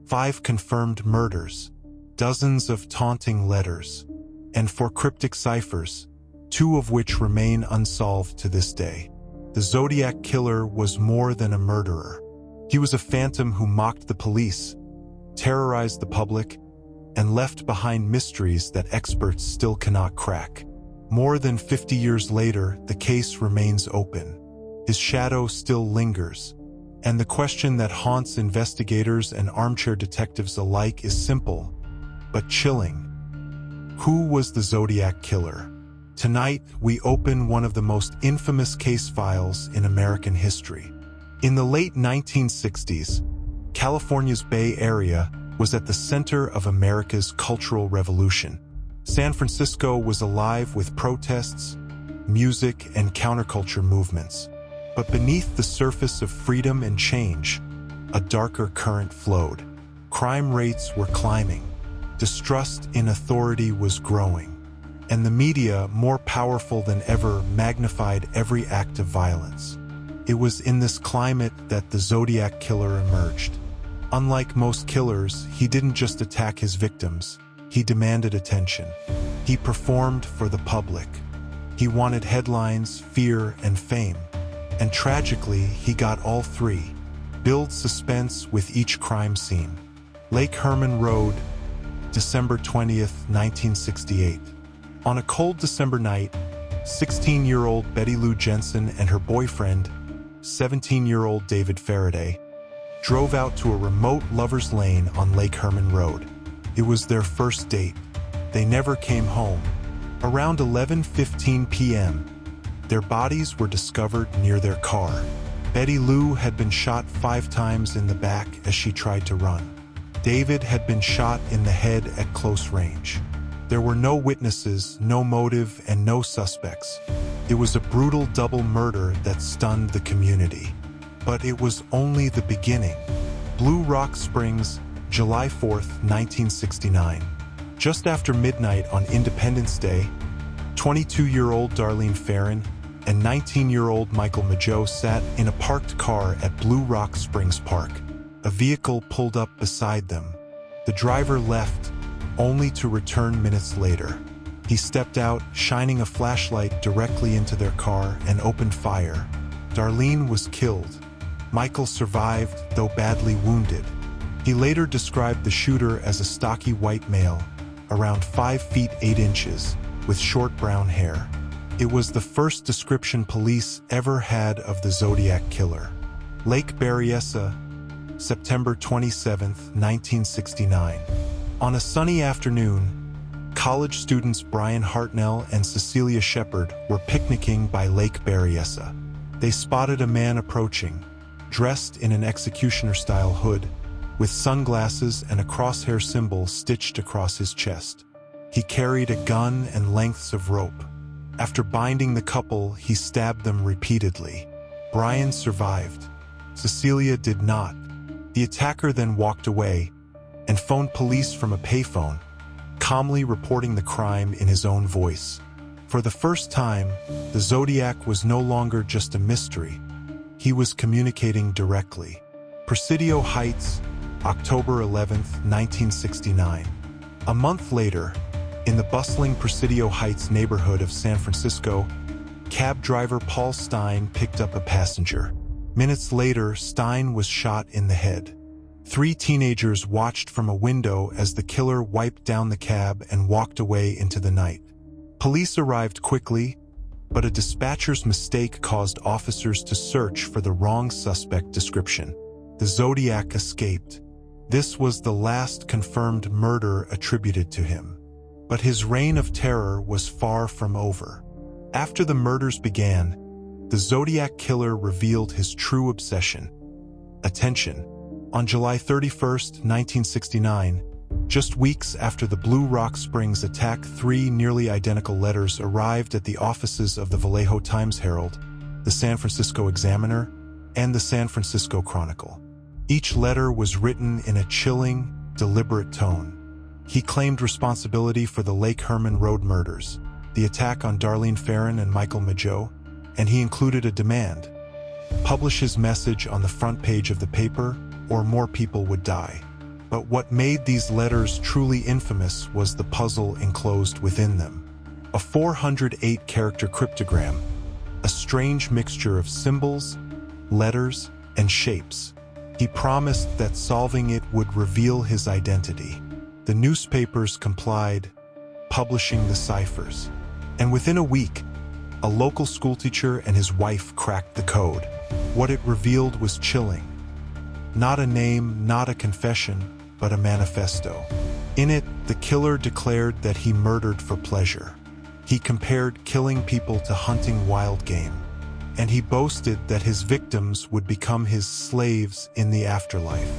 5 confirmed murders, dozens of taunting letters, and 4 cryptic ciphers, 2 of which remain unsolved to this day. The Zodiac Killer was more than a murderer. He was a phantom who mocked the police, terrorized the public, and left behind mysteries that experts still cannot crack. More than 50 years later, the case remains open. His shadow still lingers, and the question that haunts investigators and armchair detectives alike is simple, but chilling. Who was the Zodiac Killer? Tonight, we open one of the most infamous case files in American history. In the late 1960s, California's Bay Area was at the center of America's cultural revolution. San Francisco was alive with protests, music, and counterculture movements. But beneath the surface of freedom and change, a darker current flowed. Crime rates were climbing, distrust in authority was growing, and the media, more powerful than ever, magnified every act of violence. It was in this climate that the Zodiac Killer emerged. Unlike most killers, he didn't just attack his victims, he demanded attention. He performed for the public. He wanted headlines, fear, and fame. And tragically, he got all 3. Build suspense with each crime scene. Lake Herman Road, December 20th, 1968. On a cold December night, 16-year-old Betty Lou Jensen and her boyfriend, 17-year-old David Faraday, drove out to a remote lover's lane on Lake Herman Road. It was their first date. They never came home. Around 11:15 p.m., their bodies were discovered near their car. Betty Lou had been shot 5 times in the back as she tried to run. David had been shot in the head at close range. There were no witnesses, no motive, and no suspects. It was a brutal double murder that stunned the community. But it was only the beginning. Blue Rock Springs, July 4th, 1969. Just after midnight on Independence Day, 22-year-old Darlene Ferrin and 19-year-old Michael Mageau sat in a parked car at Blue Rock Springs Park. A vehicle pulled up beside them. The driver left, only to return minutes later. He stepped out, shining a flashlight directly into their car, and opened fire. Darlene was killed. Michael survived, though badly wounded. He later described the shooter as a stocky white male, around 5 feet 8 inches, with short brown hair. It was the first description police ever had of the Zodiac Killer. Lake Berryessa, September 27, 1969. On a sunny afternoon, college students Brian Hartnell and Cecilia Shepard were picnicking by Lake Berryessa. They spotted a man approaching, dressed in an executioner-style hood, with sunglasses and a crosshair symbol stitched across his chest. He carried a gun and lengths of rope. After binding the couple, he stabbed them repeatedly. Brian survived. Cecilia did not. The attacker then walked away and phoned police from a payphone, calmly reporting the crime in his own voice. For the first time, the Zodiac was no longer just a mystery. He was communicating directly. Presidio Heights, October 11, 1969. A month later, in the bustling Presidio Heights neighborhood of San Francisco, cab driver Paul Stein picked up a passenger. Minutes later, Stein was shot in the head. 3 teenagers watched from a window as the killer wiped down the cab and walked away into the night. Police arrived quickly, but a dispatcher's mistake caused officers to search for the wrong suspect description. The Zodiac escaped. This was the last confirmed murder attributed to him. But his reign of terror was far from over. After the murders began, the Zodiac Killer revealed his true obsession: attention. On July 31, 1969, just weeks after the Blue Rock Springs attack, 3 nearly identical letters arrived at the offices of the Vallejo Times-Herald, the San Francisco Examiner, and the San Francisco Chronicle. Each letter was written in a chilling, deliberate tone. He claimed responsibility for the Lake Herman Road murders, the attack on Darlene Ferrin and Michael Mageau, and he included a demand: publish his message on the front page of the paper, or more people would die. But what made these letters truly infamous was the puzzle enclosed within them. A 408-character cryptogram, a strange mixture of symbols, letters, and shapes. He promised that solving it would reveal his identity. The newspapers complied, publishing the ciphers. And within a week, a local schoolteacher and his wife cracked the code. What it revealed was chilling. Not a name, not a confession, but a manifesto. In it, the killer declared that he murdered for pleasure. He compared killing people to hunting wild game. And he boasted that his victims would become his slaves in the afterlife.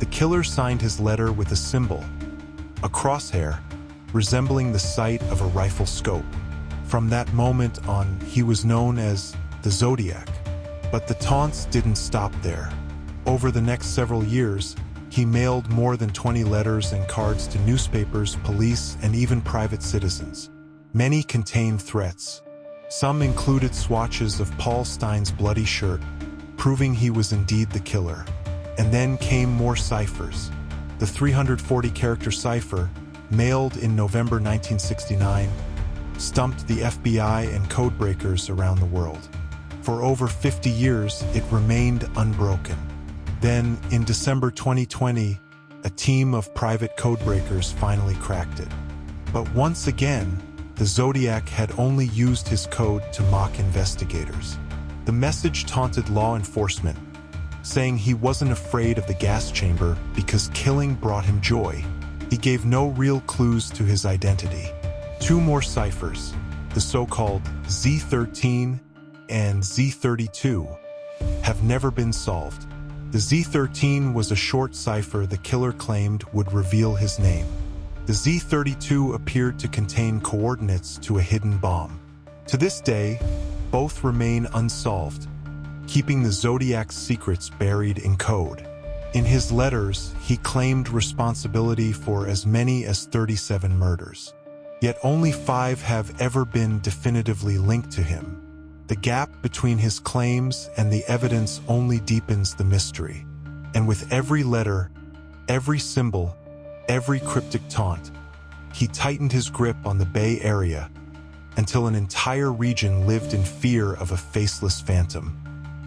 The killer signed his letter with a symbol, a crosshair, resembling the sight of a rifle scope. From that moment on, he was known as the Zodiac. But the taunts didn't stop there. Over the next several years, he mailed more than 20 letters and cards to newspapers, police, and even private citizens. Many contained threats. Some included swatches of Paul Stine's bloody shirt, proving he was indeed the killer. And then came more ciphers. The 340-character cipher, mailed in November 1969, stumped the FBI and codebreakers around the world. For over 50 years, it remained unbroken. Then, in December 2020, a team of private codebreakers finally cracked it. But once again, the Zodiac had only used his code to mock investigators. The message taunted law enforcement, saying he wasn't afraid of the gas chamber because killing brought him joy. He gave no real clues to his identity. Two more ciphers, the so-called Z13 and Z32, have never been solved. The Z13 was a short cipher the killer claimed would reveal his name. The Z32 appeared to contain coordinates to a hidden bomb. To this day, both remain unsolved, keeping the Zodiac's secrets buried in code. In his letters, he claimed responsibility for as many as 37 murders. Yet only 5 have ever been definitively linked to him. The gap between his claims and the evidence only deepens the mystery. And with every letter, every symbol, every cryptic taunt, he tightened his grip on the Bay Area until an entire region lived in fear of a faceless phantom.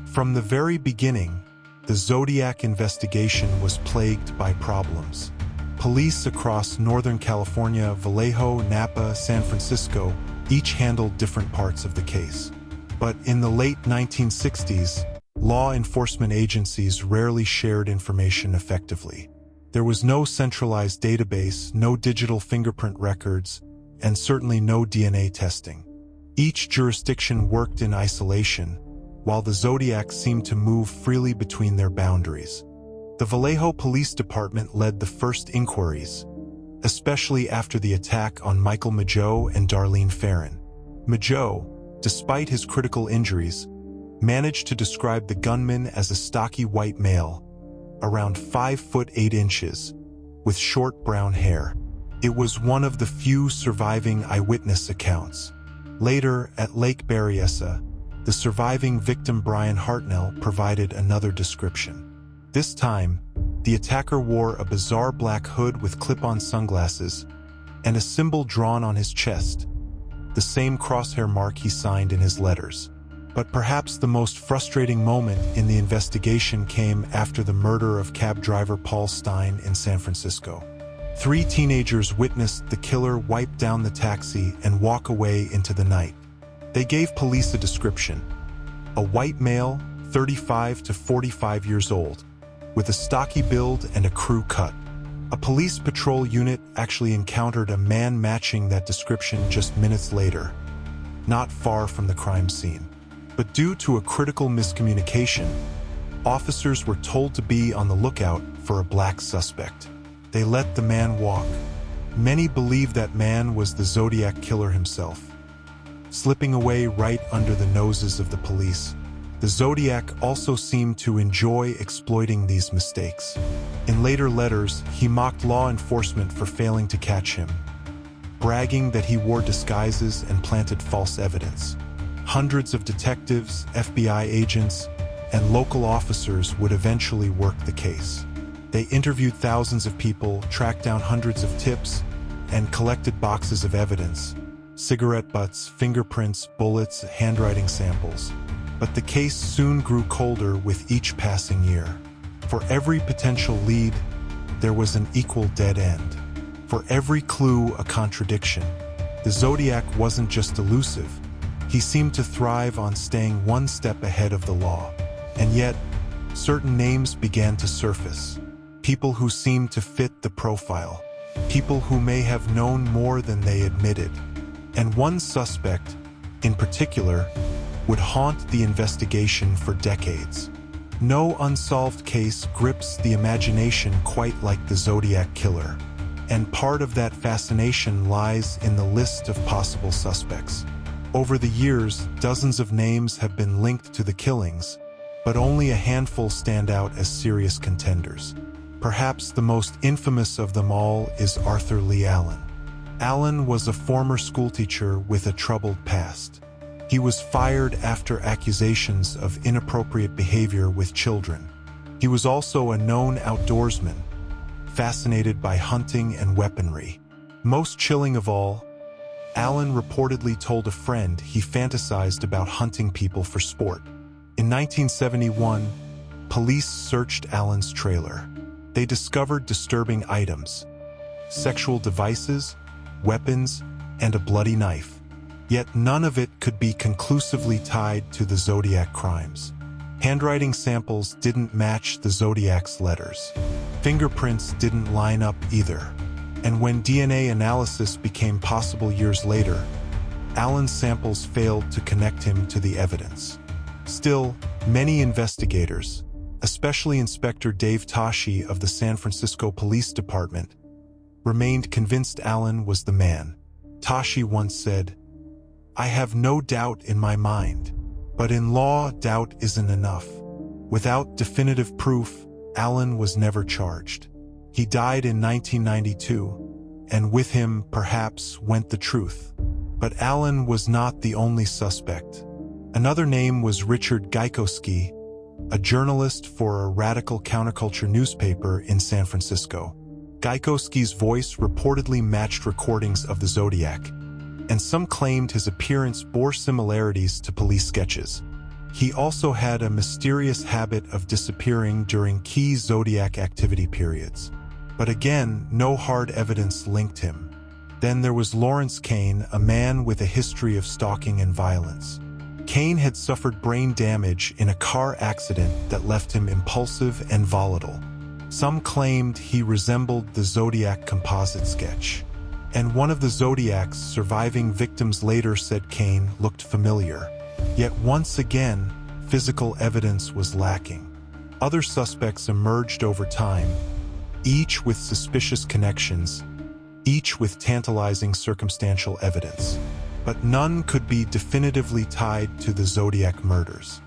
From the very beginning, the Zodiac investigation was plagued by problems. Police across Northern California, Vallejo, Napa, San Francisco, each handled different parts of the case. But in the late 1960s, law enforcement agencies rarely shared information effectively. There was no centralized database, no digital fingerprint records, and certainly no DNA testing. Each jurisdiction worked in isolation, while the Zodiac seemed to move freely between their boundaries. The Vallejo Police Department led the first inquiries, especially after the attack on Michael Mageau and Darlene Ferrin. Mageau, despite his critical injuries, managed to describe the gunman as a stocky white male, around 5 foot 8 inches, with short brown hair. It was one of the few surviving eyewitness accounts. Later, at Lake Berryessa, the surviving victim Brian Hartnell provided another description. This time, the attacker wore a bizarre black hood with clip-on sunglasses and a symbol drawn on his chest, the same crosshair mark he signed in his letters. But perhaps the most frustrating moment in the investigation came after the murder of cab driver Paul Stine in San Francisco. 3 teenagers witnessed the killer wipe down the taxi and walk away into the night. They gave police a description: a white male, 35 to 45 years old, with a stocky build and a crew cut. A police patrol unit actually encountered a man matching that description just minutes later, not far from the crime scene. But due to a critical miscommunication, officers were told to be on the lookout for a black suspect. They let the man walk. Many believe that man was the Zodiac Killer himself, slipping away right under the noses of the police. The Zodiac also seemed to enjoy exploiting these mistakes. In later letters, he mocked law enforcement for failing to catch him, bragging that he wore disguises and planted false evidence. Hundreds of detectives, FBI agents, and local officers would eventually work the case. They interviewed thousands of people, tracked down hundreds of tips, and collected boxes of evidence: cigarette butts, fingerprints, bullets, handwriting samples. But the case soon grew colder with each passing year. For every potential lead, there was an equal dead end. For every clue, a contradiction. The Zodiac wasn't just elusive. He seemed to thrive on staying one step ahead of the law. And yet, certain names began to surface. People who seemed to fit the profile. People who may have known more than they admitted. And one suspect, in particular, would haunt the investigation for decades. No unsolved case grips the imagination quite like the Zodiac Killer. And part of that fascination lies in the list of possible suspects. Over the years, dozens of names have been linked to the killings, but only a handful stand out as serious contenders. Perhaps the most infamous of them all is Arthur Lee Allen. Allen was a former schoolteacher with a troubled past. He was fired after accusations of inappropriate behavior with children. He was also a known outdoorsman, fascinated by hunting and weaponry. Most chilling of all, Allen reportedly told a friend he fantasized about hunting people for sport. In 1971, police searched Allen's trailer. They discovered disturbing items: sexual devices, weapons, and a bloody knife. Yet none of it could be conclusively tied to the Zodiac crimes. Handwriting samples didn't match the Zodiac's letters. Fingerprints didn't line up either. And when DNA analysis became possible years later, Allen's samples failed to connect him to the evidence. Still, many investigators, especially Inspector Dave Toschi of the San Francisco Police Department, remained convinced Allen was the man. Toschi once said, "I have no doubt in my mind, but in law, doubt isn't enough." Without definitive proof, Allen was never charged. He died in 1992, and with him, perhaps, went the truth. But Allen was not the only suspect. Another name was Richard Gaikowski, a journalist for a radical counterculture newspaper in San Francisco. Gaikowski's voice reportedly matched recordings of the Zodiac, and some claimed his appearance bore similarities to police sketches. He also had a mysterious habit of disappearing during key Zodiac activity periods. But again, no hard evidence linked him. Then there was Lawrence Kane, a man with a history of stalking and violence. Kane had suffered brain damage in a car accident that left him impulsive and volatile. Some claimed he resembled the Zodiac composite sketch. And one of the Zodiac's surviving victims later said Kane looked familiar. Yet once again, physical evidence was lacking. Other suspects emerged over time, each with suspicious connections, each with tantalizing circumstantial evidence. But none could be definitively tied to the Zodiac murders.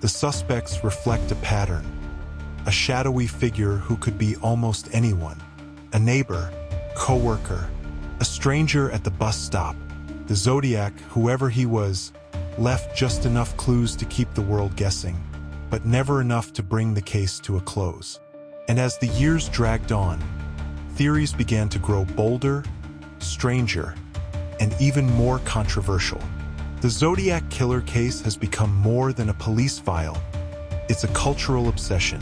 The suspects reflect a pattern, a shadowy figure who could be almost anyone: a neighbor, co-worker, a stranger at the bus stop. The Zodiac, whoever he was, left just enough clues to keep the world guessing, but never enough to bring the case to a close. And as the years dragged on, theories began to grow bolder, stranger, and even more controversial. The Zodiac Killer case has become more than a police file. It's a cultural obsession.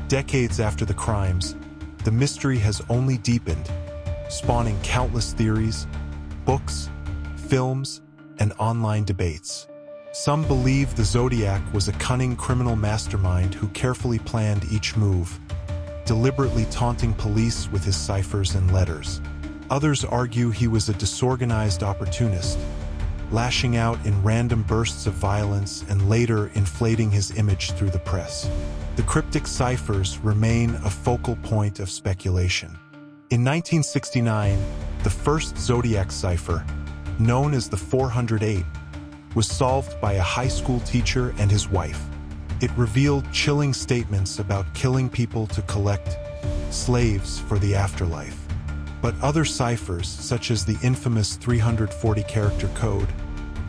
Decades after the crimes, the mystery has only deepened, spawning countless theories, books, films, and online debates. Some believe the Zodiac was a cunning criminal mastermind who carefully planned each move, deliberately taunting police with his ciphers and letters. Others argue he was a disorganized opportunist, lashing out in random bursts of violence and later inflating his image through the press. The cryptic ciphers remain a focal point of speculation. In 1969, the first Zodiac cipher, known as the 408, was solved by a high school teacher and his wife. It revealed chilling statements about killing people to collect slaves for the afterlife. But other ciphers, such as the infamous 340-character code,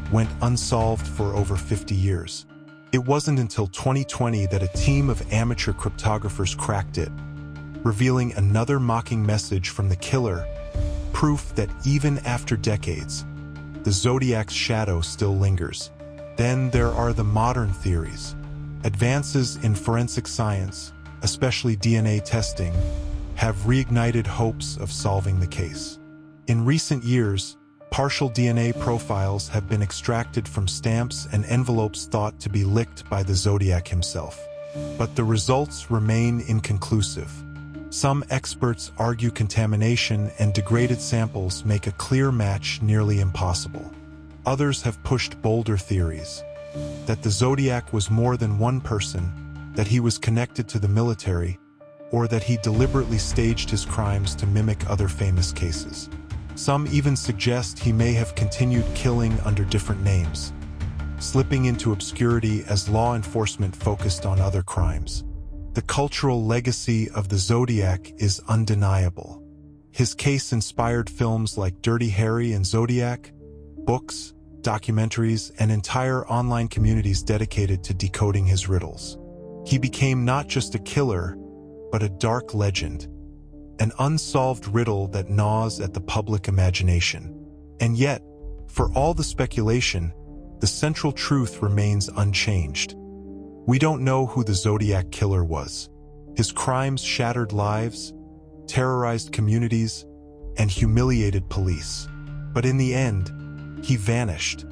went unsolved for over 50 years. It wasn't until 2020 that a team of amateur cryptographers cracked it, revealing another mocking message from the killer, proof that even after decades, the Zodiac's shadow still lingers. Then there are the modern theories. Advances in forensic science, especially DNA testing, have reignited hopes of solving the case. In recent years, partial DNA profiles have been extracted from stamps and envelopes thought to be licked by the Zodiac himself. But the results remain inconclusive. Some experts argue contamination and degraded samples make a clear match nearly impossible. Others have pushed bolder theories, that the Zodiac was more than one person, that he was connected to the military, or that he deliberately staged his crimes to mimic other famous cases. Some even suggest he may have continued killing under different names, slipping into obscurity as law enforcement focused on other crimes. The cultural legacy of the Zodiac is undeniable. His case inspired films like Dirty Harry and Zodiac, books, documentaries, and entire online communities dedicated to decoding his riddles. He became not just a killer, but a dark legend, an unsolved riddle that gnaws at the public imagination. And yet, for all the speculation, the central truth remains unchanged. We don't know who the Zodiac Killer was. His crimes shattered lives, terrorized communities, and humiliated police. But in the end, he vanished,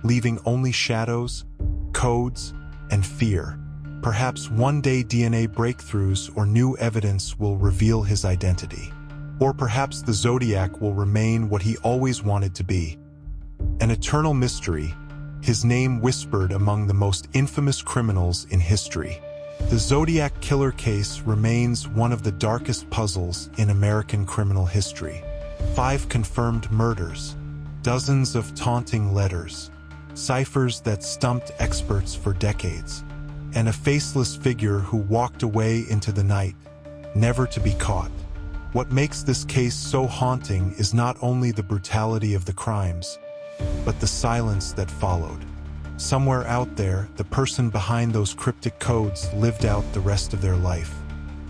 leaving only shadows, codes, and fear. Perhaps one day DNA breakthroughs or new evidence will reveal his identity. Or perhaps the Zodiac will remain what he always wanted to be, an eternal mystery, his name whispered among the most infamous criminals in history. The Zodiac Killer case remains one of the darkest puzzles in American criminal history. 5 confirmed murders, dozens of taunting letters, ciphers that stumped experts for decades, and a faceless figure who walked away into the night, never to be caught. What makes this case so haunting is not only the brutality of the crimes, but the silence that followed. Somewhere out there, the person behind those cryptic codes lived out the rest of their life.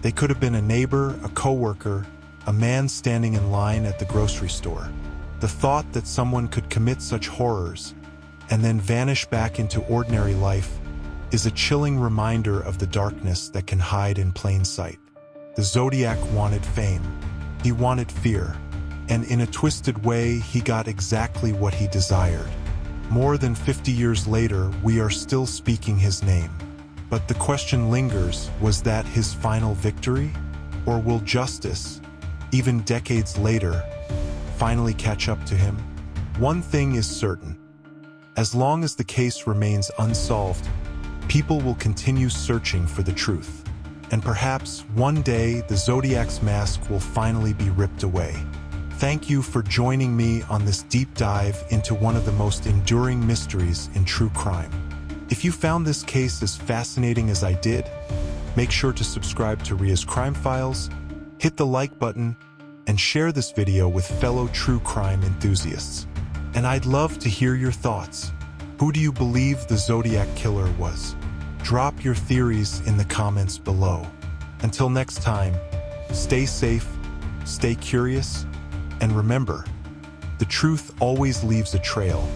They could have been a neighbor, a coworker, a man standing in line at the grocery store. The thought that someone could commit such horrors and then vanish back into ordinary life is a chilling reminder of the darkness that can hide in plain sight. The Zodiac wanted fame. He wanted fear. And in a twisted way, he got exactly what he desired. More than 50 years later, we are still speaking his name. But the question lingers, was that his final victory? Or will justice, even decades later, finally catch up to him? One thing is certain. As long as the case remains unsolved, people will continue searching for the truth. And perhaps one day the Zodiac's mask will finally be ripped away. Thank you for joining me on this deep dive into one of the most enduring mysteries in true crime. If you found this case as fascinating as I did, make sure to subscribe to Ria's Crime Files, hit the like button, and share this video with fellow true crime enthusiasts. And I'd love to hear your thoughts. Who do you believe the Zodiac Killer was? Drop your theories in the comments below. Until next time, stay safe, stay curious, and remember, the truth always leaves a trail.